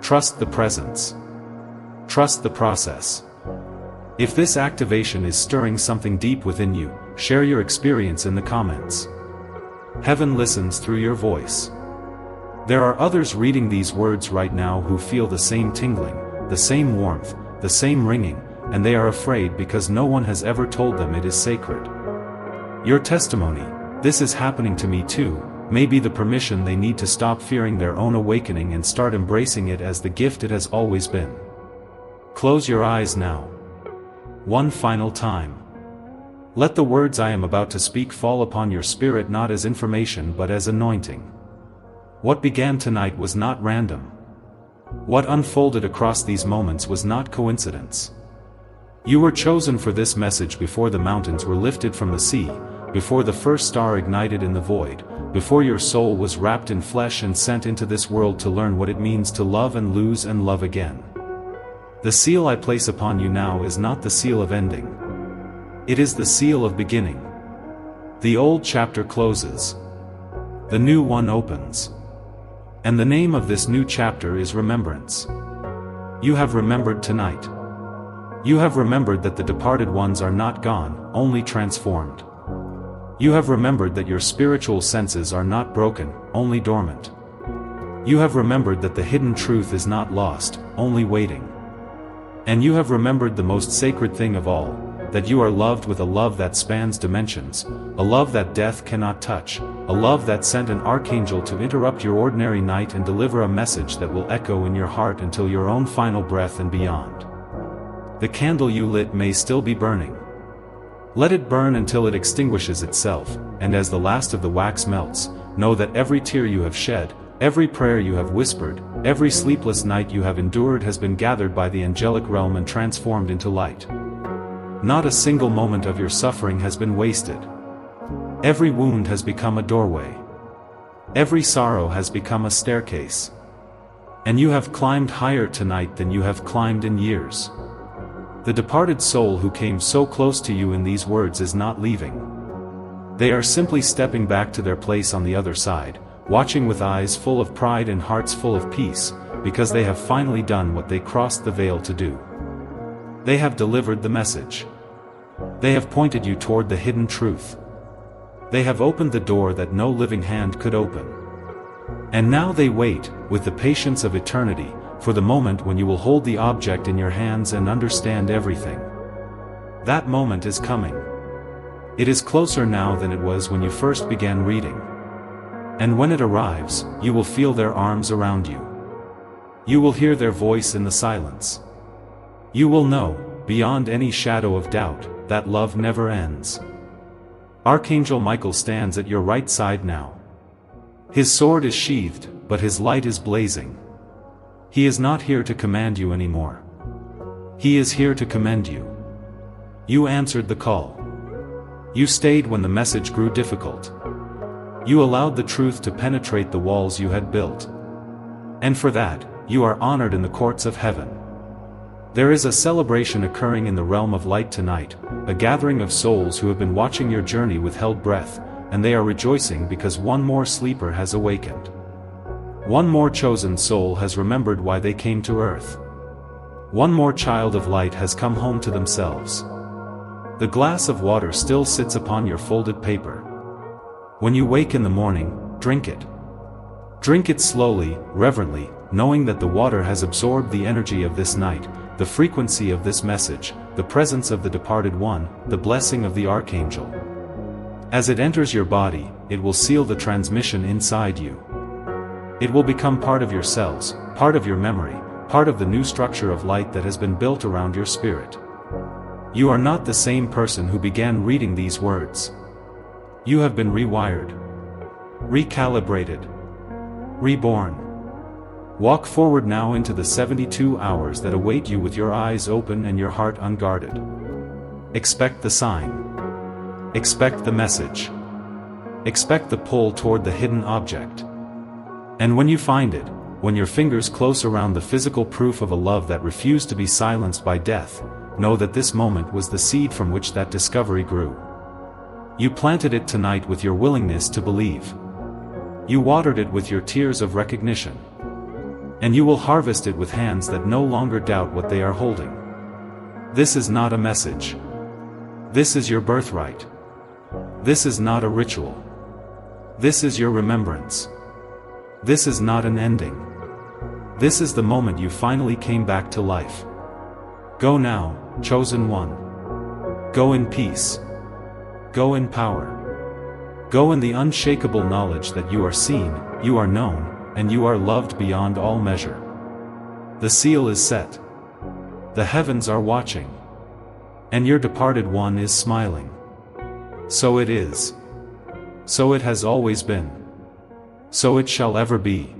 Trust the presence. Trust the process. If this activation is stirring something deep within you, share your experience in the comments. Heaven listens through your voice. There are others reading these words right now who feel the same tingling, the same warmth, the same ringing, and they are afraid because no one has ever told them it is sacred. Your testimony, "This is happening to me too," may be the permission they need to stop fearing their own awakening and start embracing it as the gift it has always been. Close your eyes now. One final time. Let the words I am about to speak fall upon your spirit not as information but as anointing. What began tonight was not random. What unfolded across these moments was not coincidence. You were chosen for this message before the mountains were lifted from the sea, before the first star ignited in the void, before your soul was wrapped in flesh and sent into this world to learn what it means to love and lose and love again. The seal I place upon you now is not the seal of ending. It is the seal of beginning. The old chapter closes. The new one opens. And the name of this new chapter is remembrance. You have remembered tonight. You have remembered that the departed ones are not gone, only transformed. You have remembered that your spiritual senses are not broken, only dormant. You have remembered that the hidden truth is not lost, only waiting. And you have remembered the most sacred thing of all, that you are loved with a love that spans dimensions, a love that death cannot touch, a love that sent an archangel to interrupt your ordinary night and deliver a message that will echo in your heart until your own final breath and beyond. The candle you lit may still be burning. Let it burn until it extinguishes itself, and as the last of the wax melts, know that every tear you have shed, every prayer you have whispered, every sleepless night you have endured has been gathered by the angelic realm and transformed into light. Not a single moment of your suffering has been wasted. Every wound has become a doorway. Every sorrow has become a staircase. And you have climbed higher tonight than you have climbed in years. The departed soul who came so close to you in these words is not leaving. They are simply stepping back to their place on the other side, watching with eyes full of pride and hearts full of peace, because they have finally done what they crossed the veil to do. They have delivered the message. They have pointed you toward the hidden truth. They have opened the door that no living hand could open. And now they wait, with the patience of eternity, for the moment when you will hold the object in your hands and understand everything. That moment is coming. It is closer now than it was when you first began reading. And when it arrives, you will feel their arms around you. You will hear their voice in the silence. You will know, beyond any shadow of doubt, that love never ends. Archangel Michael stands at your right side now. His sword is sheathed, but his light is blazing. He is not here to command you anymore. He is here to commend you. You answered the call. You stayed when the message grew difficult. You allowed the truth to penetrate the walls you had built. And for that, you are honored in the courts of heaven. There is a celebration occurring in the realm of light tonight, a gathering of souls who have been watching your journey with held breath, and they are rejoicing because one more sleeper has awakened. One more chosen soul has remembered why they came to earth. One more child of light has come home to themselves. The glass of water still sits upon your folded paper. When you wake in the morning, drink it. Drink it slowly, reverently, knowing that the water has absorbed the energy of this night, the frequency of this message, the presence of the departed one, the blessing of the Archangel. As it enters your body, it will seal the transmission inside you. It will become part of your cells, part of your memory, part of the new structure of light that has been built around your spirit. You are not the same person who began reading these words. You have been rewired, recalibrated, reborn. Walk forward now into the 72 hours that await you with your eyes open and your heart unguarded. Expect the sign. Expect the message. Expect the pull toward the hidden object. And when you find it, when your fingers close around the physical proof of a love that refused to be silenced by death, know that this moment was the seed from which that discovery grew. You planted it tonight with your willingness to believe. You watered it with your tears of recognition. And you will harvest it with hands that no longer doubt what they are holding. This is not a message. This is your birthright. This is not a ritual. This is your remembrance. This is not an ending. This is the moment you finally came back to life. Go now, chosen one. Go in peace. Go in power. Go in the unshakable knowledge that you are seen, you are known, and you are loved beyond all measure. The seal is set. The heavens are watching. And your departed one is smiling. So it is. So it has always been. So it shall ever be.